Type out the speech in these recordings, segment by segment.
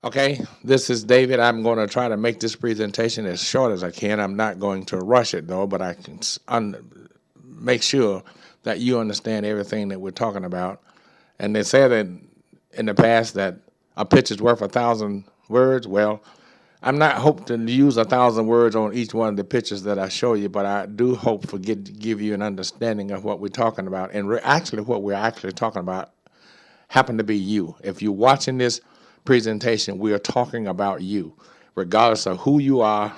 Okay, this is David. I'm going to try to make this presentation as short as I can. I'm not going to rush it though, but I can make sure that you understand everything that we're talking about. And they said that in the past that a picture's worth 1,000 words. Well, I'm not hope to use 1,000 words on each one of the pictures that I show you, but I do hope to give you an understanding of what we're talking about. And actually, what we're actually talking about happen to be you. If you're watching this presentation, we are talking about you, regardless of who you are,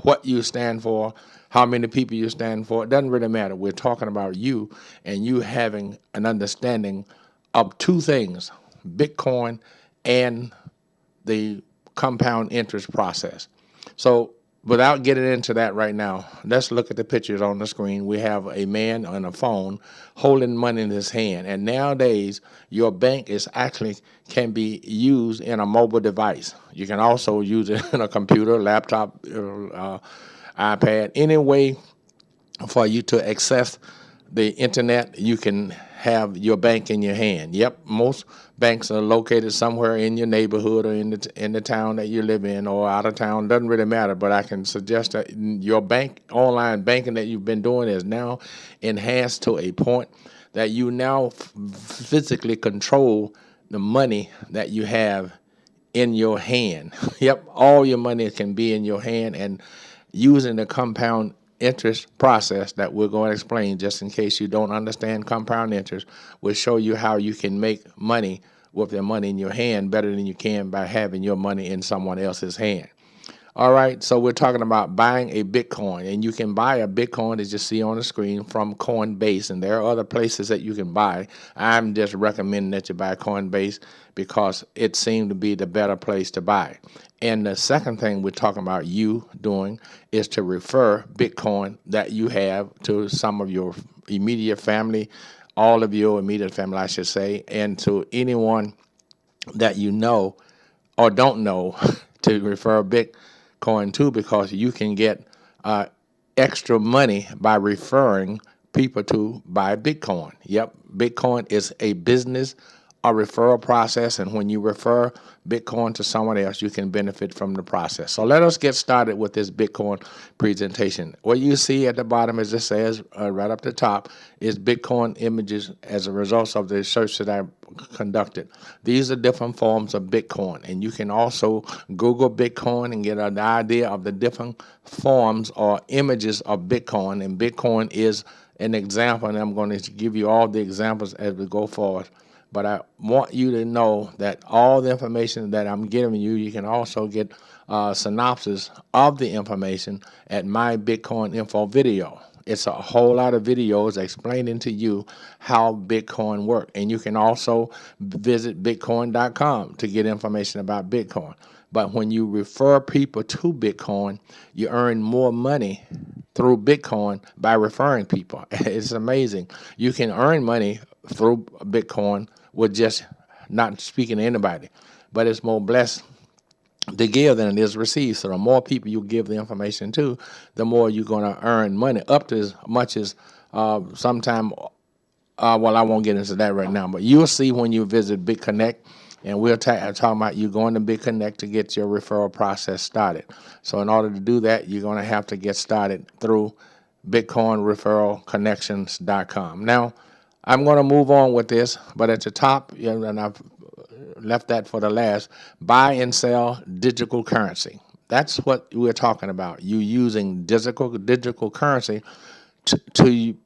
what you stand for, how many people you stand for. It doesn't really matter. We're talking about you and you having an understanding of two things, Bitcoin and the compound interest process. So without getting into that right now, let's look at the pictures on the screen. We have a man on a phone holding money in his hand. And nowadays, your bank is actually can be used in a mobile device. You can also use it in a computer, laptop, iPad, any way for you to access the internet. You can have your bank in your hand. Yep, most banks are located somewhere in your neighborhood or in the town that you live in or out of town. Doesn't really matter, but I can suggest that your bank online banking that you've been doing is now enhanced to a point that you now physically control the money that you have in your hand. Yep, all your money can be in your hand, and using the compound interest process that we're going to explain, just in case you don't understand compound interest, will show you how you can make money with your money in your hand better than you can by having your money in someone else's hand. All right, so we're talking about buying a Bitcoin, and you can buy a Bitcoin, as you see on the screen, from Coinbase, and there are other places that you can buy. I'm just recommending that you buy Coinbase because it seemed to be the better place to buy. And the second thing we're talking about you doing is to refer Bitcoin that you have to some of your immediate family, all of your immediate family, I should say, and to anyone that you know or don't know to refer Bitcoin to, because you can get extra money by referring people to buy Bitcoin. Yep, Bitcoin is a business, a referral process, and when you refer Bitcoin to someone else, you can benefit from the process. So let us get started with this Bitcoin presentation. What you see at the bottom, as it says right up the top, is Bitcoin images as a result of the research that I conducted. These are different forms of Bitcoin, and you can also Google Bitcoin and get an idea of the different forms or images of Bitcoin. And Bitcoin is an example, and I'm going to give you all the examples as we go forward. But I want you to know that all the information that I'm giving you, you can also get a synopsis of the information at my Bitcoin info video. It's a whole lot of videos explaining to you how Bitcoin works. And you can also visit bitcoin.com to get information about Bitcoin. But when you refer people to Bitcoin, you earn more money through Bitcoin by referring people. It's amazing. You can earn money through Bitcoin with just not speaking to anybody, but it's more blessed to give than it is receive. So the more people you give the information to, the more you're going to earn money, up to as much as sometime. Well, I won't get into that right now, but you'll see when you visit BitConnect, and we'll talking about you going to BitConnect to get your referral process started. So in order to do that, you're going to have to get started through BitcoinReferralConnections.com. Now, I'm going to move on with this, but at the top, and I've left that for the last, buy and sell digital currency. That's what we're talking about. You using digital currency to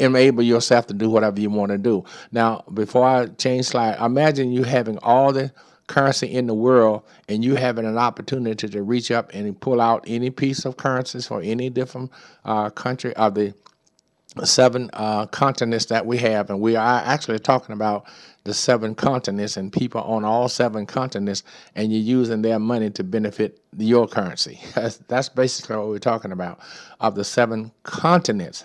enable yourself to do whatever you want to do. Now, before I change slide, imagine you having all the currency in the world and you having an opportunity to reach up and pull out any piece of currencies for any different country of the 7 continents that we have. And we are actually talking about the 7 continents and people on all 7 continents, and you're using their money to benefit your currency. That's basically what we're talking about. Of the 7 continents,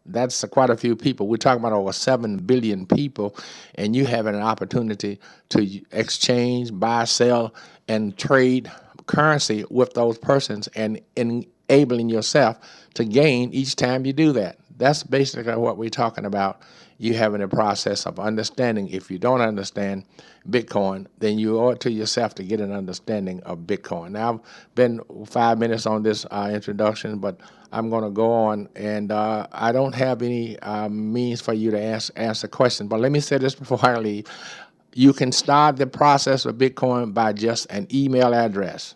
that's quite a few people. We're talking about over 7 billion people, and you having an opportunity to exchange, buy, sell, and trade currency with those persons, and enabling yourself to gain each time you do that. That's basically what we're talking about you have in the process of understanding. If you don't understand Bitcoin, then you owe it to yourself to get an understanding of Bitcoin. Now, I've been 5 minutes on this introduction, but I'm going to go on, and I don't have any means for you to answer questions. But let me say this before I leave. You can start the process of Bitcoin by just an email address.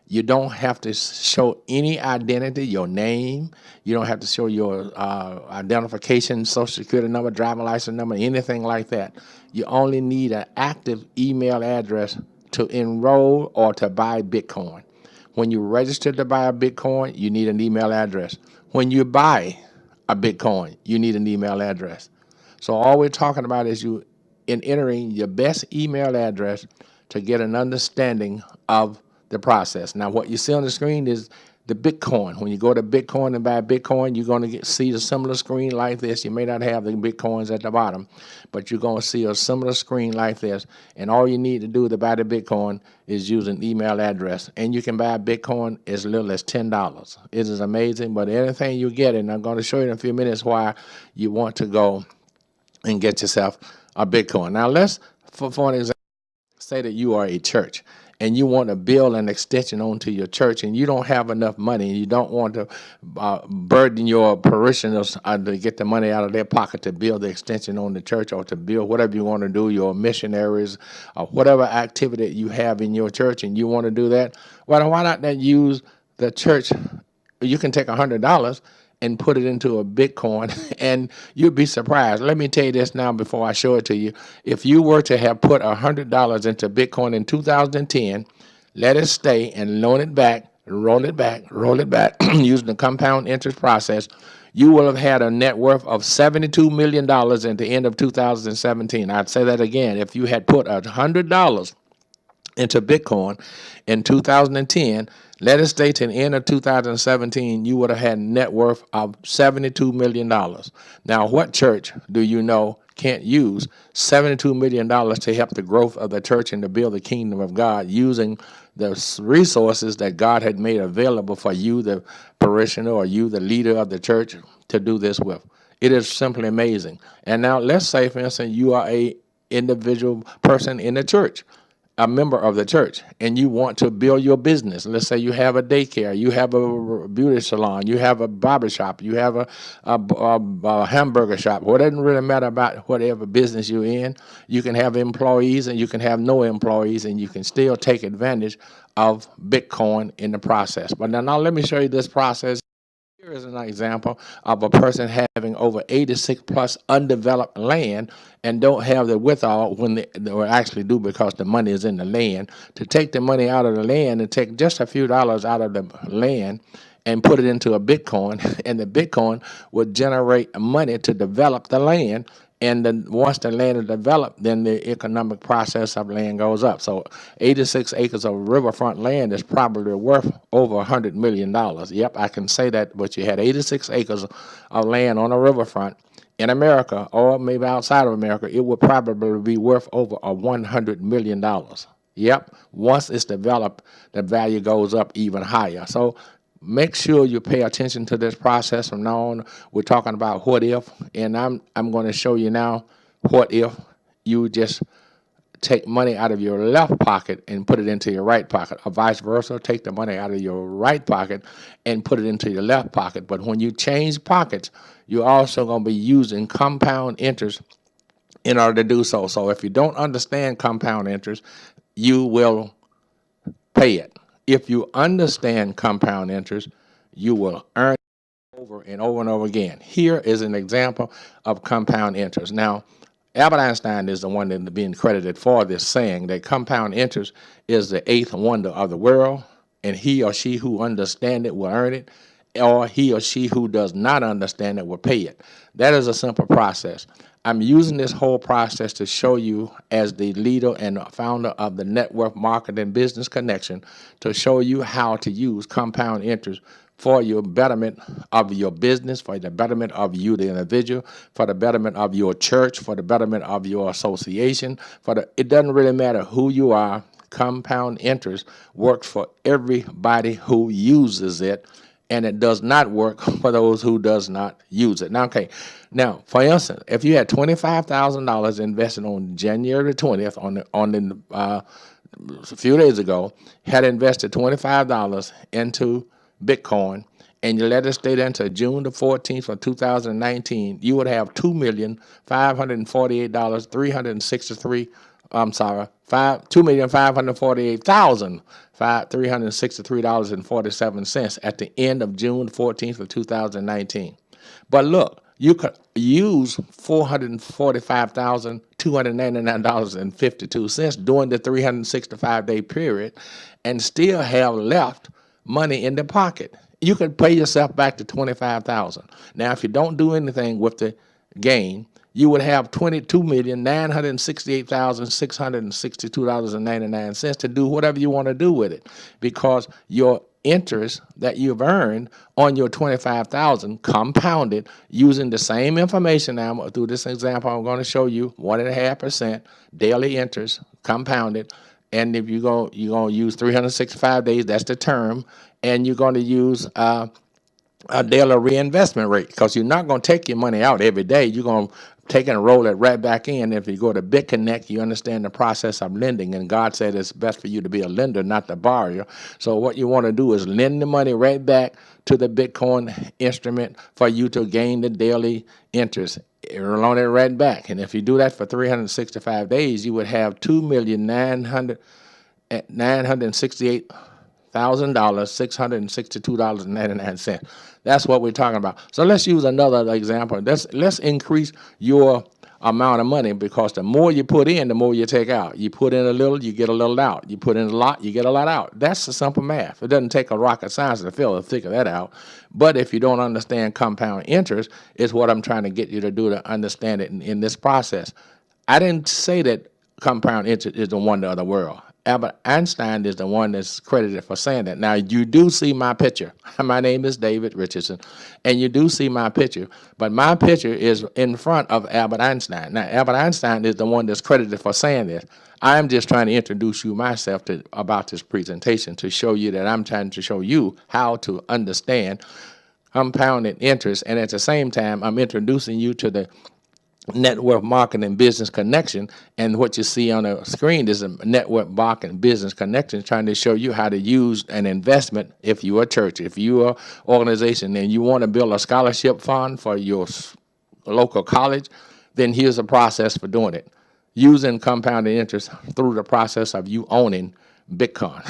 You don't have to show any identity, your name. You don't have to show your identification, social security number, driver license number, anything like that. You only need an active email address to enroll or to buy Bitcoin. When you register to buy a Bitcoin, you need an email address. When you buy a Bitcoin, you need an email address. So all we're talking about is you entering your best email address to get an understanding of the process. Now, what you see on the screen is the Bitcoin. When you go to Bitcoin and buy Bitcoin, you're going to see a similar screen like this. You may not have the Bitcoins at the bottom, but you're going to see a similar screen like this. And all you need to do to buy the Bitcoin is use an email address. And you can buy Bitcoin as little as $10. It is amazing, but anything you get, and I'm going to show you in a few minutes why you want to go and get yourself a Bitcoin. Now, let's, for an example, say that you are a church and you want to build an extension onto your church, and you don't have enough money, and you don't want to burden your parishioners to get the money out of their pocket to build the extension on the church, or to build whatever you want to do, your missionaries, or whatever activity you have in your church, and you want to do that. Well, why not then use the church? You can take $100 and put it into a Bitcoin, and you'd be surprised. Let me tell you this now before I show it to you. If you were to have put $100 into Bitcoin in 2010, let it stay and loan it back, roll it back, using the compound interest process, you will have had a net worth of $72 million at the end of 2017. I'd say that again. If you had put $100 into Bitcoin in 2010, let it stay to the end of 2017, you would have had net worth of $72 million. Now, what church do you know can't use $72 million to help the growth of the church and to build the kingdom of God using the resources that God had made available for you, the parishioner, or you, the leader of the church, to do this with? It is simply amazing. And now let's say, for instance, you are a individual person in the church, a member of the church, and you want to build your business. Let's say you have a daycare, you have a beauty salon, you have a barber shop, you have a hamburger shop. Well, it doesn't really matter about whatever business you're in. You can have employees and you can have no employees, and you can still take advantage of Bitcoin in the process. But now let me show you this process. Here is an example of a person having over 86 plus undeveloped land and don't have the wherewithal, when they actually do, because the money is in the land, to take the money out of the land and take just a few dollars out of the land and put it into a Bitcoin, and the Bitcoin would generate money to develop the land. And then once the land is developed, then the economic process of land goes up. So 86 acres of riverfront land is probably worth over $100 million. Yep, I can say that, but you had 86 acres of land on a riverfront in America, or maybe outside of America, it would probably be worth over $100 million. Yep, once it's developed, the value goes up even higher. So make sure you pay attention to this process. From now on, we're talking about what if, and I'm going to show you now what if you just take money out of your left pocket and put it into your right pocket, or vice versa, take the money out of your right pocket and put it into your left pocket. But when you change pockets, you're also going to be using compound interest in order to do so. So if you don't understand compound interest, you will pay it. If you understand compound interest, you will earn it over and over and over again. Here is an example of compound interest. Now, Albert Einstein is the one that's being credited for this, saying that compound interest is the eighth wonder of the world, and he or she who understands it will earn it, or he or she who does not understand it will pay it. That is a simple process. I'm using this whole process to show you, as the leader and founder of the Network Marketing Business Connection, to show you how to use compound interest for your betterment of your business, for the betterment of you, the individual, for the betterment of your church, for the betterment of your association. It doesn't really matter who you are. Compound interest works for everybody who uses it. and it does not work for those who does not use it. Now, okay, now for instance, if you had $25,000 invested on January the 20th a few days ago, had invested $25 into Bitcoin, and you let it stay there until June the 14th of 2019, you would have $2,548,363. I'm sorry, $2,548,363.47 at the end of June 14th of 2019. But look, you could use $445,299.52 during the 365-day period and still have left money in the pocket. You could pay yourself back to $25,000. Now, if you don't do anything with the gain, you would have $22,968,662.99 to do whatever you want to do with it, because your interest that you've earned on your $25,000 compounded using the same information. Now, through this example, I'm going to show you 1.5% daily interest compounded. And if you're going to use 365 days, that's the term, and you're going to use a daily reinvestment rate, because you're not going to take your money out every day. You're going to take and roll it right back in. If you go to BitConnect, you understand the process of lending, and God said it's best for you to be a lender, not the borrower. So what you want to do is lend the money right back to the Bitcoin instrument for you to gain the daily interest. Loan it right back. And if you do that for 365 days, you would have $2,968,662.99. That's what we're talking about. So let's use another example. Let's increase your amount of money, because the more you put in, the more you take out. You put in a little, you get a little out. You put in a lot, you get a lot out. That's the simple math. It doesn't take a rocket science to figure that out. But if you don't understand compound interest, it's what I'm trying to get you to do to understand it in this process. I didn't say that compound interest is the wonder of the world. Albert Einstein is the one that's credited for saying that. Now, you do see my picture. My name is David Richardson, and you do see my picture, but my picture is in front of Albert Einstein. Now, Albert Einstein is the one that's credited for saying this. I'm just trying to introduce you myself about this presentation to show you that I'm trying to show you how to understand compounded interest, and at the same time, I'm introducing you to the network marketing business connection. And what you see on the screen is a network marketing business connection, trying to show you how to use an investment. If you're a church, if you're an organization, and you want to build a scholarship fund for your local college, then here's a process for doing it, using compounded interest through the process of you owning Bitcoin.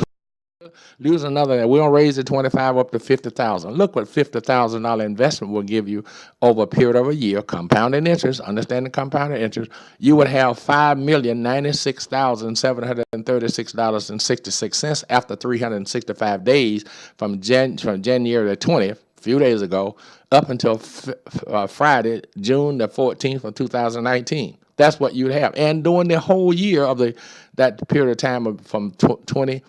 Use another, we're going to raise the 25 up to 50,000. Look what $50,000 investment will give you over a period of a year, compounded interest, understanding compounded interest. You would have $5,096,736.66 after 365 days from January the 20th, a few days ago, up until Friday, June the 14th of 2019. That's what you'd have. And during the whole year of that period of time from 20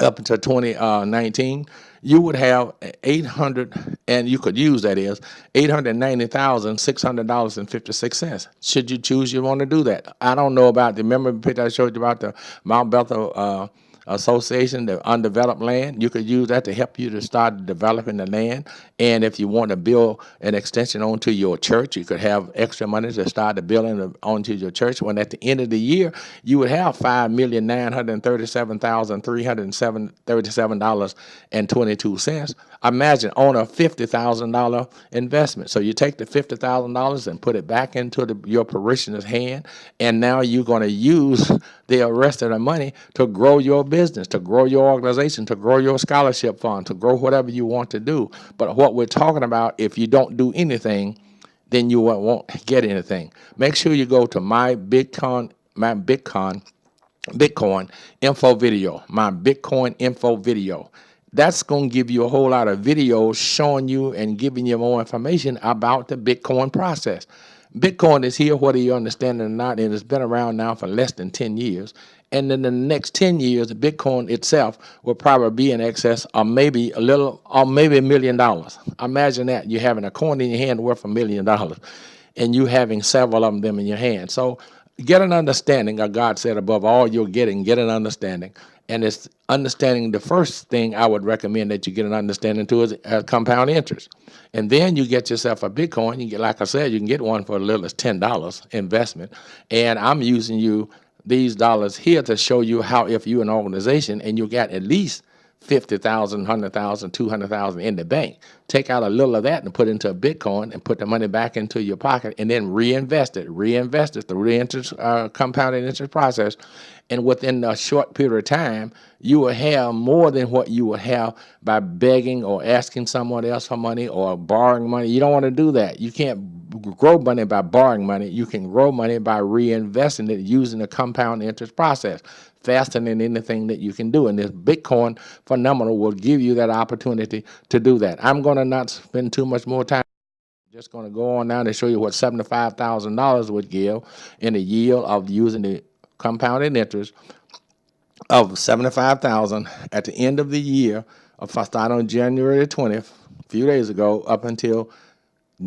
up until 2019, you would have 800, and you could use, that is, $890,600.56. Should you choose, you want to do that. I don't know about remember the picture I showed you about the Mount Bethel Association, the undeveloped land? You could use that to help you to start developing the land. And if you want to build an extension onto your church, you could have extra money to start the building onto your church. When at the end of the year, you would have $5,937,337.22. Imagine on a $50,000 investment. So you take the $50,000 and put it back into your parishioner's hand, and now you're going to use the rest of the money to grow your business, to grow your organization, to grow your scholarship fund, to grow whatever you want to do. But what we're talking about, if you don't do anything, then you won't get anything. Make sure you go to my Bitcoin info video, my Bitcoin info video. That's going to give you a whole lot of videos showing you and giving you more information about the Bitcoin process. Bitcoin is here, whether you understand it or not, and it's been around now for less than 10 years. And in the next 10 years, Bitcoin itself will probably be in excess of maybe $1 million. Imagine that. You're having a coin in your hand worth $1 million, and you having several of them in your hand. So get an understanding of God said above all you're getting, get an understanding. And it's understanding. The first thing I would recommend that you get an understanding to is compound interest. And then you get yourself a Bitcoin. You get, like I said, you can get one for as little as $10 investment. And I'm using these dollars here to show you how, if you're an organization and you got at least 50,000, 100,000, 200,000 in the bank, take out a little of that and put into a Bitcoin and put the money back into your pocket and then reinvest it through the interest, compounded interest process. And within a short period of time, you will have more than what you would have by begging or asking someone else for money or borrowing money. You don't want to do that. You can't grow money by borrowing money. You can grow money by reinvesting it using the compound interest process faster than anything that you can do. And this Bitcoin phenomenon will give you that opportunity to do that. I'm going to not spend too much more time. I'm just going to go on now to show you what $75,000 would give in a yield of using the compounded interest of $75,000 at the end of the year. If I start on January 20th, a few days ago, up until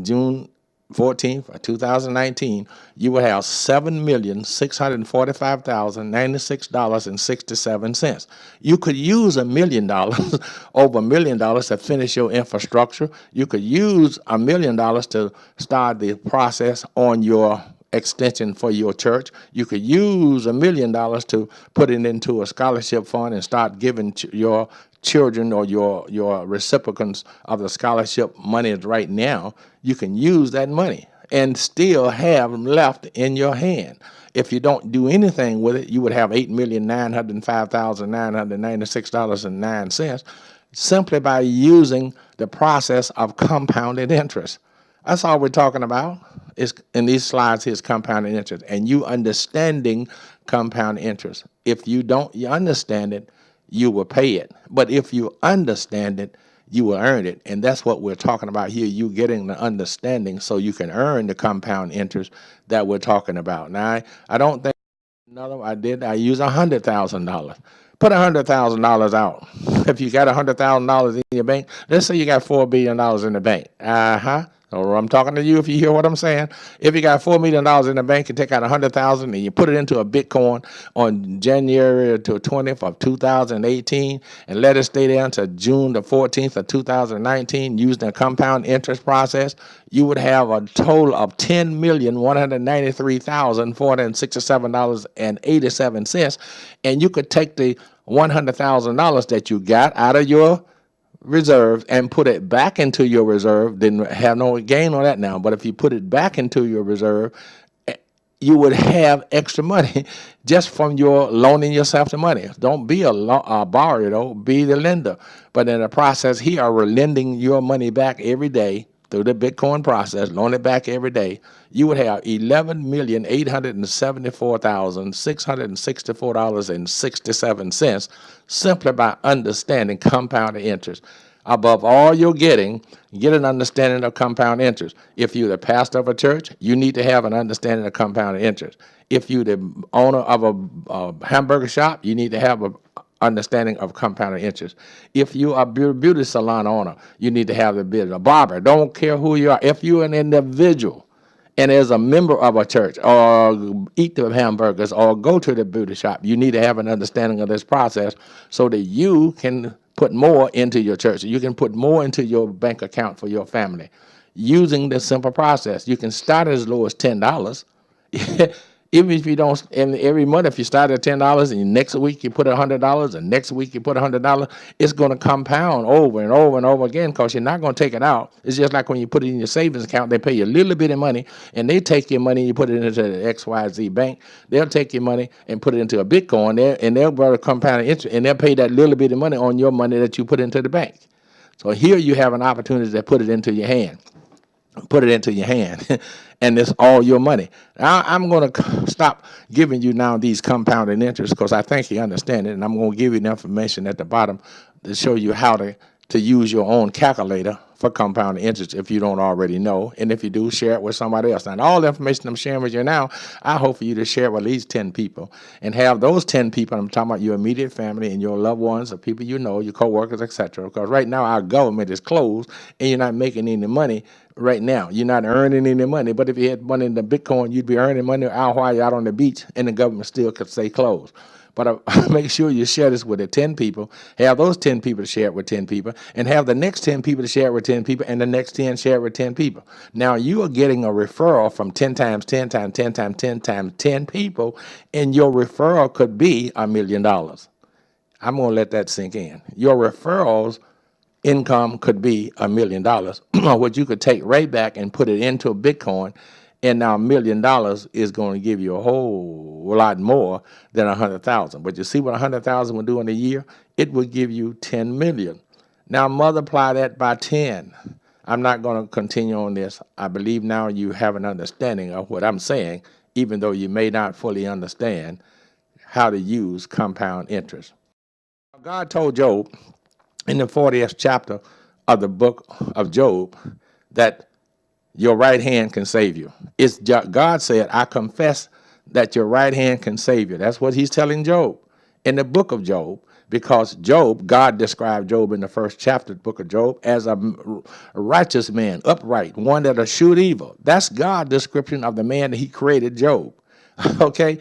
June 14th of 2019, you will have $7,645,096.67. You could use $1 million, over $1 million to finish your infrastructure. You could use $1 million to start the process on your extension for your church. You could use $1 million to put it into a scholarship fund and start giving your children or your recipients of the scholarship money right now. You can use that money and still have left in your hand. If you don't do anything with it, you would have $8,905,996.09 simply by using the process of compounded interest. That's all we're talking about. Is in these slides here is compounded interest, and you understanding compound interest. If you don't understand it, you will pay it. But if you understand it, you will earn it. And that's what we're talking about here. You getting the understanding so you can earn the compound interest that we're talking about. Now, I don't think another I use $100,000. Put $100,000 out. If you got $100,000 in your bank, let's say you got $4 billion in the bank. Or I'm talking to you if you hear what I'm saying. If you got $4 million in the bank, you take out $100,000 and you put it into a Bitcoin on January to 20th of 2018 and let it stay there until June the 14th of 2019 using the compound interest process, you would have a total of $10,193,467.87. And you could take the $100,000 that you got out of your reserve and put it back into your reserve. Didn't have no gain on that now, but if you put it back into your reserve, you would have extra money just from your loaning yourself the money. Don't be a borrower, though, be the lender. But in the process here, we're lending your money back every day through the Bitcoin process, loan it back every day. You would have $11,874,664.67 simply by understanding compounded interest. Above all you're getting, get an understanding of compound interest. If you're the pastor of a church, you need to have an understanding of compound interest. If you're the owner of a hamburger shop, you need to have an understanding of compounded interest. If you are a beauty salon owner, you need to have the business. A barber, don't care who you are. If you're an individual and as a member of a church or eat the hamburgers or go to the beauty shop, you need to have an understanding of this process so that you can put more into your church. You can put more into your bank account for your family using this simple process. You can start as low as $10. Even if you don't, and every month, if you start at $10 and next week you put $100 and next week you put $100, it's going to compound over and over and over again because you're not going to take it out. It's just like when you put it in your savings account, they pay you a little bit of money and they take your money and you put it into the XYZ bank. They'll take your money and put it into a Bitcoin there and they'll borrow compounded interest and they'll pay that little bit of money on your money that you put into the bank. So here you have an opportunity to put it into your hand. Put it into your hand, and it's all your money. Now, I'm going to stop giving you now these compounded interest because I think you understand it, and I'm going to give you the information at the bottom to show you how to to use your own calculator for compound interest if you don't already know. And if you do, share it with somebody else. Now, all the information I'm sharing with you now, I hope for you to share with at least 10 people and have those 10 people, I'm talking about your immediate family and your loved ones or people you know, your coworkers, etc. Because right now our government is closed and you're not making any money right now. You're not earning any money. But if you had money in the Bitcoin, you'd be earning money out while you're out on the beach and the government still could stay closed. But make sure you share this with the 10 people, have those 10 people to share it with 10 people, and have the next 10 people to share it with 10 people, and the next 10 share it with 10 people. Now you are getting a referral from 10 times 10 times 10 times 10 times 10 people, and your referral could be $1 million. I'm going to let that sink in. Your referrals income could be $1 million, what you could take right back and put it into a Bitcoin. And now $1 million is going to give you a whole lot more than 100,000. But you see what 100,000 would do in a year? It would give you 10 million. Now multiply that by 10. I'm not going to continue on this. I believe now you have an understanding of what I'm saying, even though you may not fully understand how to use compound interest. God told Job in the 40th chapter of the book of Job that your right hand can save you. It's God said, I confess that your right hand can save you. That's what he's telling Job in the book of Job, because Job, God described Job in the first chapter of the book of Job as a righteous man, upright, one that eschewed evil. That's God's description of the man that he created, Job. Okay?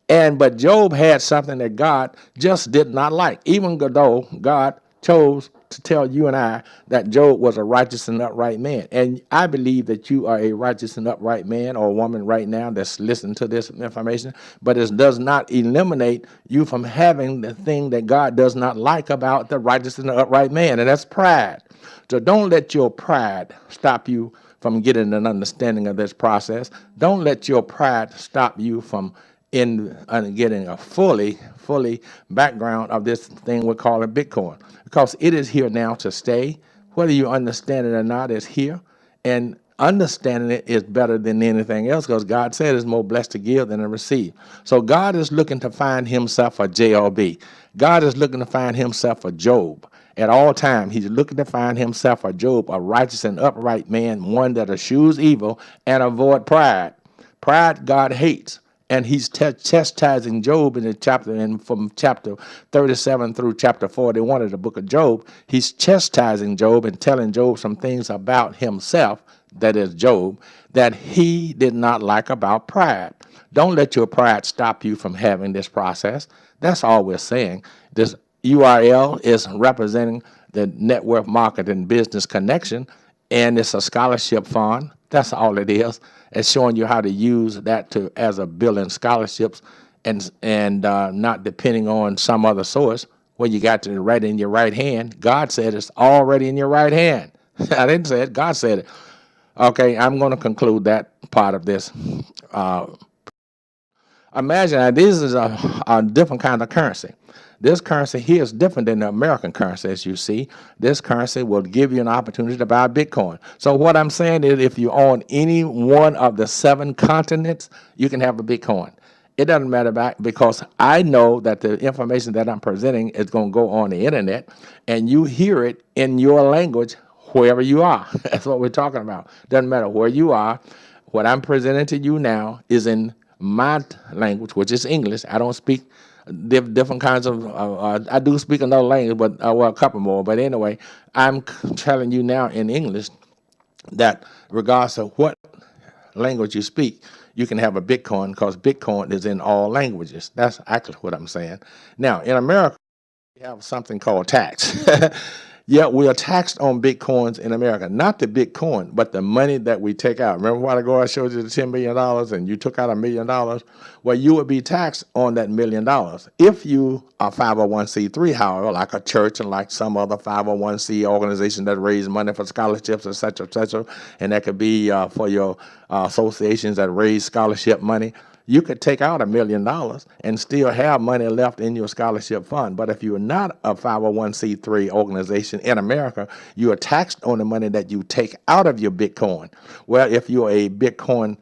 But Job had something that God just did not like, even though God chose to tell you and I that Job was a righteous and upright man. And I believe that you are a righteous and upright man or woman right now that's listening to this information, but it does not eliminate you from having the thing that God does not like about the righteous and upright man, and that's pride. So don't let your pride stop you from getting an understanding of this process. Don't let your pride stop you from getting a fully background of this thing we call a Bitcoin, because it is here now to stay. Whether you understand it or not, it's here, and understanding it is better than anything else, because God said it's more blessed to give than to receive. So God is looking to find himself a JLB. God is looking to find himself a Job. At all times, he's looking to find himself a Job, a righteous and upright man, one that eschews evil and avoid pride. Pride God hates. And he's chastising Job in the chapter, and from chapter 37 through chapter 41 of the book of Job, he's chastising Job and telling Job some things about himself, that is Job, that he did not like about pride. Don't let your pride stop you from having this process. That's all we're saying. This URL is representing the Network Marketing Business Connection, and it's a scholarship fund. That's all it is. It's showing you how to use that as a building scholarships and not depending on some other source where you got to write in your right hand. God said it's already in your right hand. I didn't say it. God said it. Okay, I'm going to conclude that part of this. Imagine that this is a different kind of currency. This currency here is different than the American currency, as you see. This currency will give you an opportunity to buy Bitcoin. So what I'm saying is, if you own any one of the 7 continents, you can have a Bitcoin. It doesn't matter because I know that the information that I'm presenting is going to go on the internet, and you hear it in your language wherever you are. That's what we're talking about. Doesn't matter where you are. What I'm presenting to you now is in my language, which is English. I don't speak different kinds of, I do speak another language, but well, a couple more. But anyway, I'm telling you now in English that regardless of what language you speak, you can have a Bitcoin, because Bitcoin is in all languages. That's actually what I'm saying. Now, in America, we have something called tax. Yeah, we are taxed on Bitcoins in America, not the Bitcoin, but the money that we take out. Remember a while ago I showed you the $10 million and you took out $1 million? Well, you would be taxed on that $1 million. If you are 501c3, however, like a church and like some other 501c organization that raise money for scholarships, et cetera, and that could be for your associations that raise scholarship money, you could take out $1 million and still have money left in your scholarship fund. But if you're not a 501c3 organization in America, you are taxed on the money that you take out of your Bitcoin. Well, if you're a Bitcoin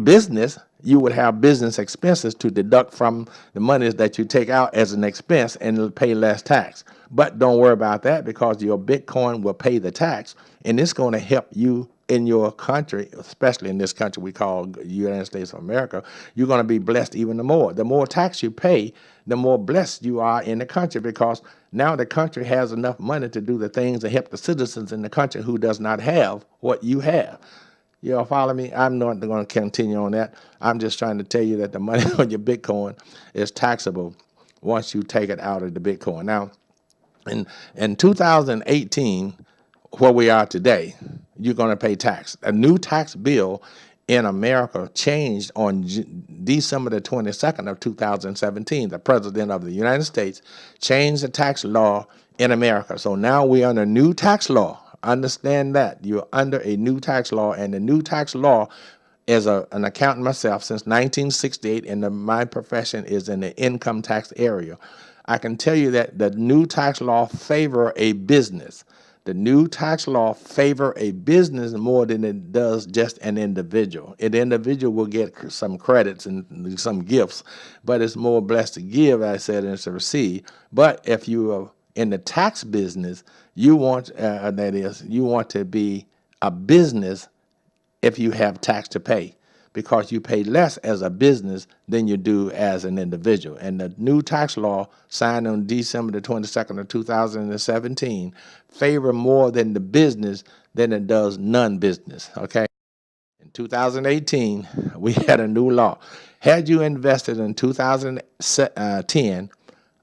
business, you would have business expenses to deduct from the monies that you take out as an expense and pay less tax. But don't worry about that, because your Bitcoin will pay the tax, and it's going to help you in your country, especially in this country we call United States of America. You're going to be blessed even more. The more tax you pay, the more blessed you are in the country, because now the country has enough money to do the things and help the citizens in the country who does not have what you have. You all follow me? I'm not going to continue on that. I'm just trying to tell you that the money on your Bitcoin is taxable once you take it out of the Bitcoin. Now, in 2018, where we are today, you're going to pay tax. A new tax bill in America changed on December the 22nd of 2017. The President of the United States changed the tax law in America. So now we're under new tax law. Understand that. You're under a new tax law, and the new tax law, as an accountant myself since 1968, and my profession is in the income tax area, I can tell you that the new tax law favor a business. The new tax law favor a business more than it does just an individual. An individual will get some credits and some gifts, but it's more blessed to give, I said, than to receive. But if you are in the tax business, you want you want to be a business if you have tax to pay, because you pay less as a business than you do as an individual. And the new tax law signed on December the 22nd of 2017 favor more than the business than it does non-business, okay? In 2018, we had a new law. Had you invested in 2010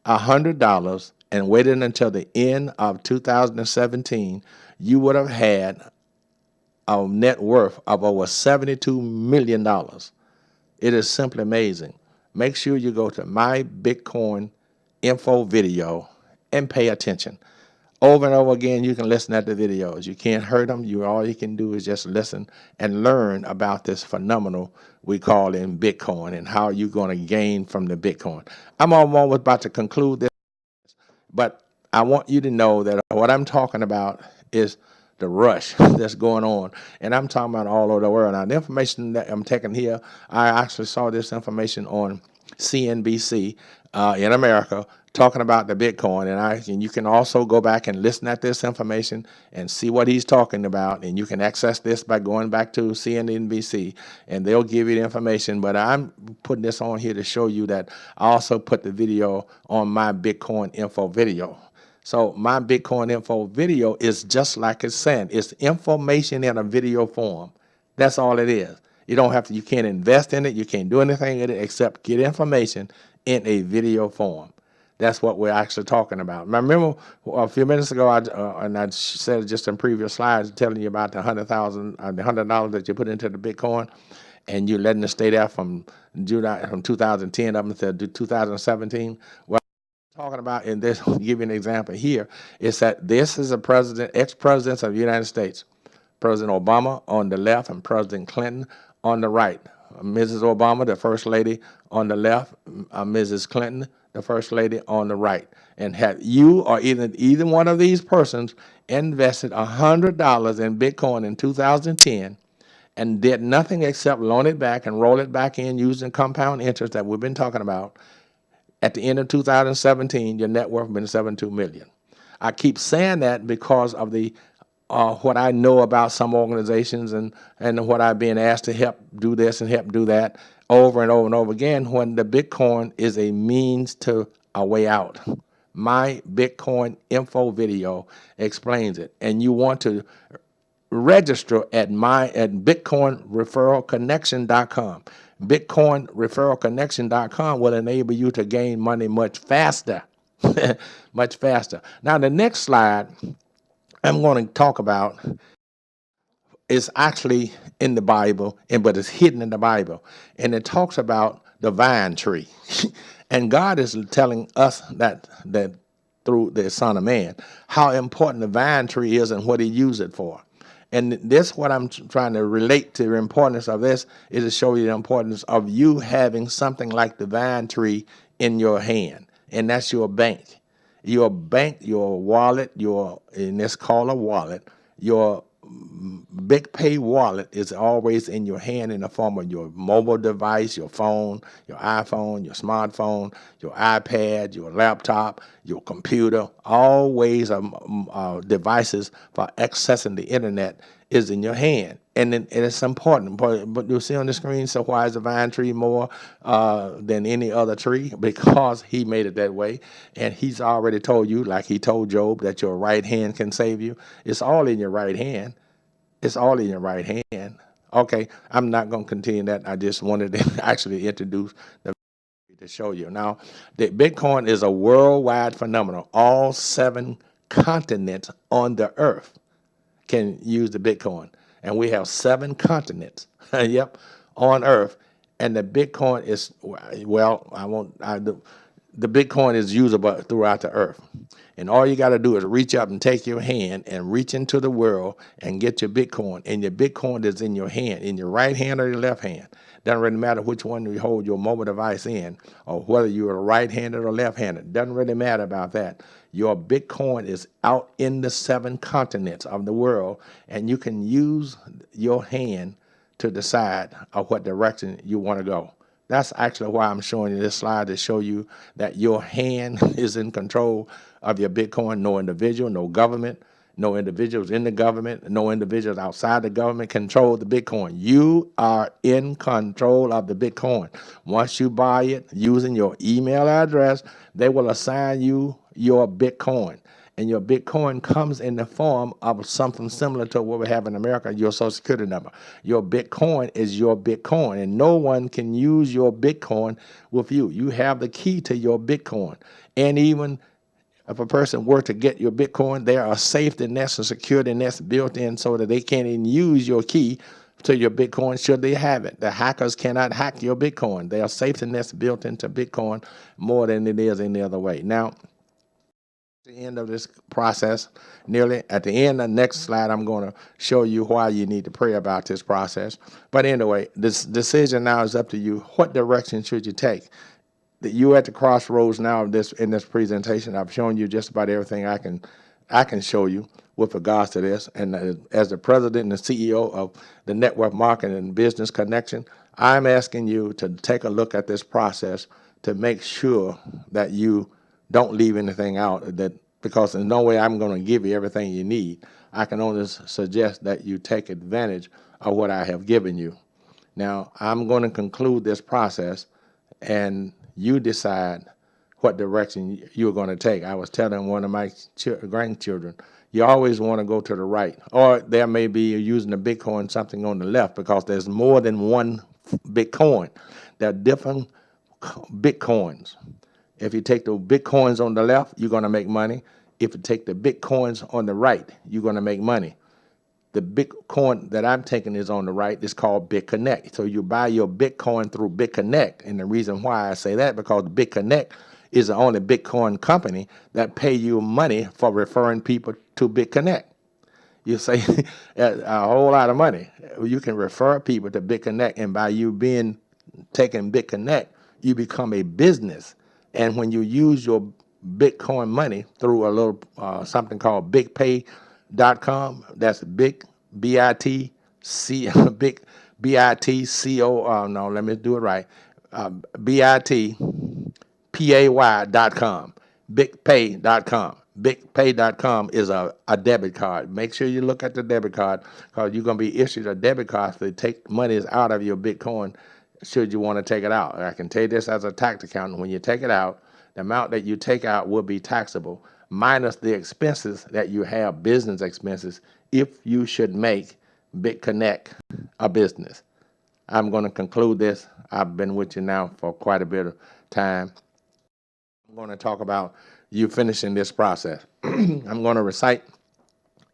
$100 and waited until the end of 2017, you would have had a net worth of over $72 million. It is simply amazing. Make sure you go to my Bitcoin info video and pay attention. Over and over again, you can listen at the videos. You can't hurt them. All you can do is just listen and learn about this phenomenal we call in Bitcoin and how you're going to gain from the Bitcoin. I'm almost about to conclude this, but I want you to know that what I'm talking about is the rush that's going on. And I'm talking about all over the world. Now, the information that I'm taking here, I actually saw this information on CNBC in America talking about the Bitcoin. And you can also go back and listen at this information and see what he's talking about. And you can access this by going back to CNBC, and they'll give you the information. But I'm putting this on here to show you that I also put the video on my Bitcoin info video. So my Bitcoin info video is just like it's saying. It's information in a video form. That's all it is. You don't have to, you can't invest in it. You can't do anything in it except get information in a video form. That's what we're actually talking about. I remember a few minutes ago, I said just in previous slides, telling you about the $100 that you put into the Bitcoin, and you're letting it stay there from 2010 up until 2017. Well, talking about in this, I'll give you an example here, is that this is a ex-president of the United States, President Obama on the left and President Clinton on the right. Mrs. Obama, the first lady, on the left, Mrs. Clinton, the first lady, on the right. And had you or either one of these persons invested $100 in Bitcoin in 2010 and did nothing except loan it back and roll it back in using compound interest that we've been talking about, at the end of 2017, your net worth has been $72 million. I keep saying that because of the what I know about some organizations and what I've been asked to help do this and help do that over and over and over again, when the Bitcoin is a means to a way out. My Bitcoin info video explains it, and you want to register at bitcoinreferralconnection.com. bitcoinreferralconnection.com will enable you to gain money much faster. Much faster. Now, the next slide I'm going to talk about is actually in the Bible, but it's hidden in the Bible. And it talks about the vine tree. And God is telling us that through the Son of Man, how important the vine tree is and what he used it for. And this, what I'm trying to relate to the importance of this, is to show you the importance of you having something like the vine tree in your hand. And that's your bank. Your bank, your wallet, and it's called a wallet, your Big Pay wallet is always in your hand in the form of your mobile device, your phone, your iPhone, your smartphone, your iPad, your laptop, your computer. All ways of devices for accessing the internet is in your hand. And it's important. But you see on the screen, so why is the vine tree more than any other tree? Because he made it that way. And he's already told you, like he told Job, that your right hand can save you. It's all in your right hand. It's all in your right hand. Okay, I'm not going to continue that. I just wanted to actually introduce the to show you. Now, the Bitcoin is a worldwide phenomenon. All 7 continents on the earth can use the Bitcoin. And we have 7 continents, yep, on earth. And the Bitcoin is, well, the Bitcoin is usable throughout the earth. And all you got to do is reach up and take your hand and reach into the world and get your Bitcoin. And your Bitcoin is in your hand, in your right hand or your left hand. Doesn't really matter which one you hold your mobile device in, or whether you're right-handed or left-handed. Doesn't really matter about that. Your Bitcoin is out in the 7 continents of the world, and you can use your hand to decide what direction you want to go. That's actually why I'm showing you this slide, to show you that your hand is in control of your Bitcoin. No individual, no government, no individuals in the government, no individuals outside the government control the Bitcoin. You are in control of the Bitcoin. Once you buy it using your email address, they will assign you your Bitcoin. And your Bitcoin comes in the form of something similar to what we have in America, your Social Security number. Your Bitcoin is your Bitcoin, and no one can use your Bitcoin with you. You have the key to your Bitcoin. And even if a person were to get your Bitcoin, there are safety nets and security nets built in so that they can't even use your key to your Bitcoin should they have it. The hackers cannot hack your Bitcoin. There are safety nets built into Bitcoin more than it is any other way. Now, the end of this process, nearly at the end of the next slide, I'm going to show you why you need to pray about this process. But anyway, this decision now is up to you. What direction should you take? You're at the crossroads now of this. In this presentation, I've shown you just about everything I can show you with regards to this. And as the president and the CEO of the Network Marketing and Business Connection, I'm asking you to take a look at this process to make sure that you don't leave anything out, because there's no way I'm going to give you everything you need. I can only suggest that you take advantage of what I have given you. Now, I'm going to conclude this process, and you decide what direction you're going to take. I was telling one of my grandchildren, you always want to go to the right, or there may be you're using the Bitcoin something on the left, because there's more than one Bitcoin. There are different Bitcoins. If you take the Bitcoins on the left, you're going to make money. If you take the Bitcoins on the right, you're going to make money. The Bitcoin that I'm taking is on the right. It's called BitConnect. So you buy your Bitcoin through BitConnect. And the reason why I say that, because BitConnect is the only Bitcoin company that pay you money for referring people to BitConnect. You say a whole lot of money. You can refer people to BitConnect, and by you taking BitConnect, you become a business. And when you use your Bitcoin money through a little something called BigPay.com, that's big, B-I-T-C, big, B-I-T-C-O, no, let me do it right, BITPAY.com, BigPay.com. BigPay.com is a debit card. Make sure you look at the debit card, because you're going to be issued a debit card to take monies out of your Bitcoin should you want to take it out. I can tell you this as a tax accountant. When you take it out, the amount that you take out will be taxable, minus the expenses that you have, business expenses, if you should make BitConnect a business. I'm going to conclude this. I've been with you now for quite a bit of time. I'm going to talk about you finishing this process. I'm going to recite,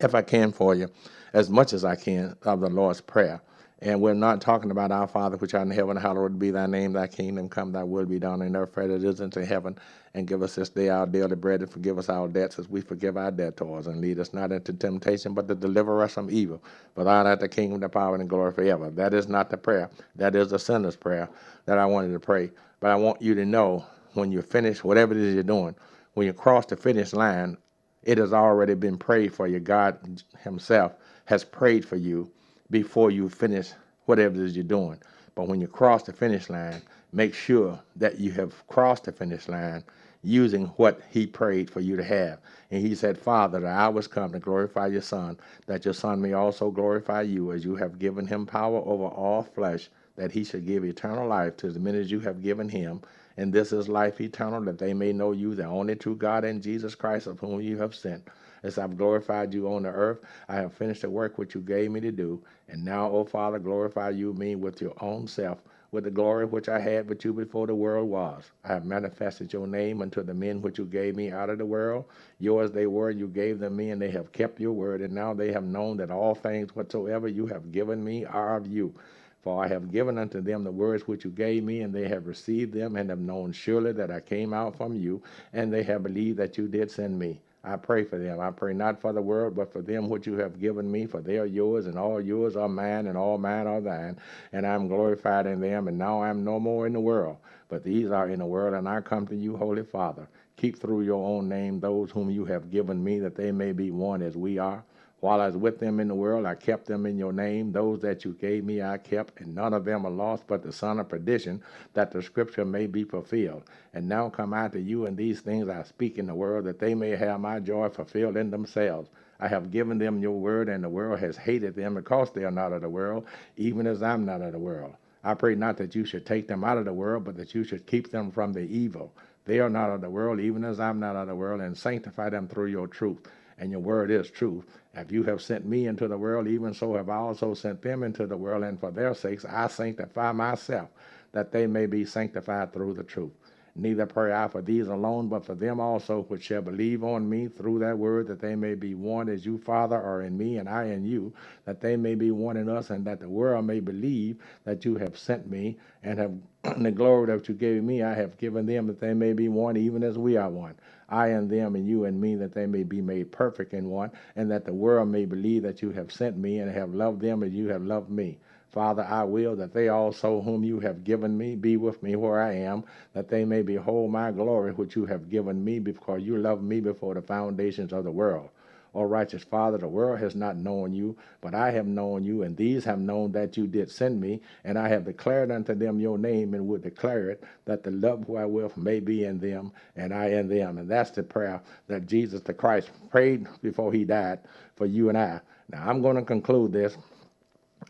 if I can for you, as much as I can, of the Lord's Prayer. And we're not talking about our Father which art in heaven, hallowed be thy name, thy kingdom come, thy will be done on earth as it is in heaven. And give us this day our daily bread, and forgive us our debts as we forgive our debtors. And lead us not into temptation, but to deliver us from evil. For thine art the kingdom, the power, and the glory forever. That is not the prayer. That is the sinner's prayer that I wanted to pray. But I want you to know, when you finish whatever it is you're doing, when you cross the finish line, It has already been prayed for you. God himself has prayed for you before you finish whatever it is you're doing. But when you cross the finish line, make sure that you have crossed the finish line using what he prayed for you to have. And he said, Father, the hour has come to glorify your Son, that your Son may also glorify you, as you have given him power over all flesh, that he should give eternal life to as many as you have given him. And this is life eternal, that they may know you, the only true God, and Jesus Christ, of whom you have sent. As I've glorified you on the earth, I have finished the work which you gave me to do. And now, O Father, glorify you me with your own self, with the glory which I had with you before the world was. I have manifested your name unto the men which you gave me out of the world. Yours they were, you gave them me, and they have kept your word. And now they have known that all things whatsoever you have given me are of you. For I have given unto them the words which you gave me, and they have received them, and have known surely that I came out from you, and they have believed that you did send me. I pray for them. I pray not for the world, but for them which you have given me, for they are yours, and all yours are mine, and all mine are thine. And I am glorified in them, and now I am no more in the world, but these are in the world, and I come to you, Holy Father. Keep through your own name those whom you have given me, that they may be one as we are. While I was with them in the world, I kept them in your name. Those that you gave me, I kept, and none of them are lost but the son of perdition, that the scripture may be fulfilled. And now come I to you, and these things I speak in the world, that they may have my joy fulfilled in themselves. I have given them your word, and the world has hated them because they are not of the world, even as I'm not of the world. I pray not that you should take them out of the world, but that you should keep them from the evil. They are not of the world, even as I'm not of the world, and sanctify them through your truth. And your word is truth. If you have sent me into the world, even so have I also sent them into the world, and for their sakes I sanctify myself, that they may be sanctified through the truth. Neither pray I for these alone, but for them also which shall believe on me through that word, that they may be one as you, Father, are in me, and I in you, that they may be one in us, and that the world may believe that you have sent me, and have the glory that you gave me, I have given them, that they may be one, even as we are one. I and them, and you and me, that they may be made perfect in one, and that the world may believe that you have sent me, and have loved them as you have loved me. Father, I will that they also whom you have given me be with me where I am, that they may behold my glory which you have given me, because you loved me before the foundations of the world. O righteous Father, the world has not known you, but I have known you, and these have known that you did send me, and I have declared unto them your name, and would declare it, that the love wherewith may be in them, and I in them. And that's the prayer that Jesus the Christ prayed before he died for you and I. Now, I'm going to conclude this.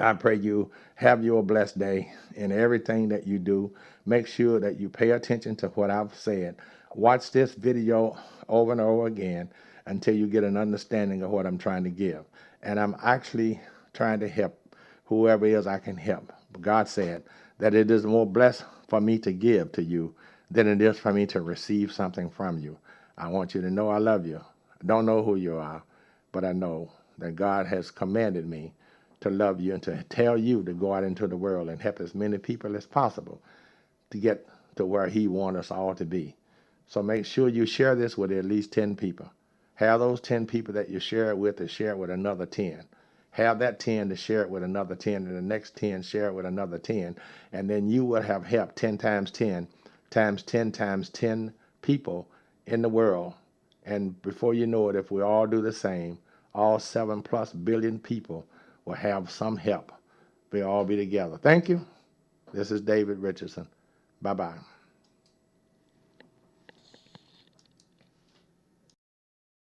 I pray you have your blessed day in everything that you do. Make sure that you pay attention to what I've said. Watch this video over and over again until you get an understanding of what I'm trying to give. And I'm actually trying to help whoever it is I can help. God said that it is more blessed for me to give to you than it is for me to receive something from you. I want you to know I love you. I don't know who you are, but I know that God has commanded me to love you and to tell you to go out into the world and help as many people as possible to get to where he wants us all to be. So make sure you share this with at least 10 people. Have those 10 people that you share it with to share it with another 10. Have that 10 to share it with another 10, and the next 10 share it with another 10. And then you will have helped 10 times 10 times 10 times 10 people in the world. And before you know it, if we all do the same, all 7+ billion people will have some help. We'll all be together. Thank you. This is David Richardson. Bye-bye.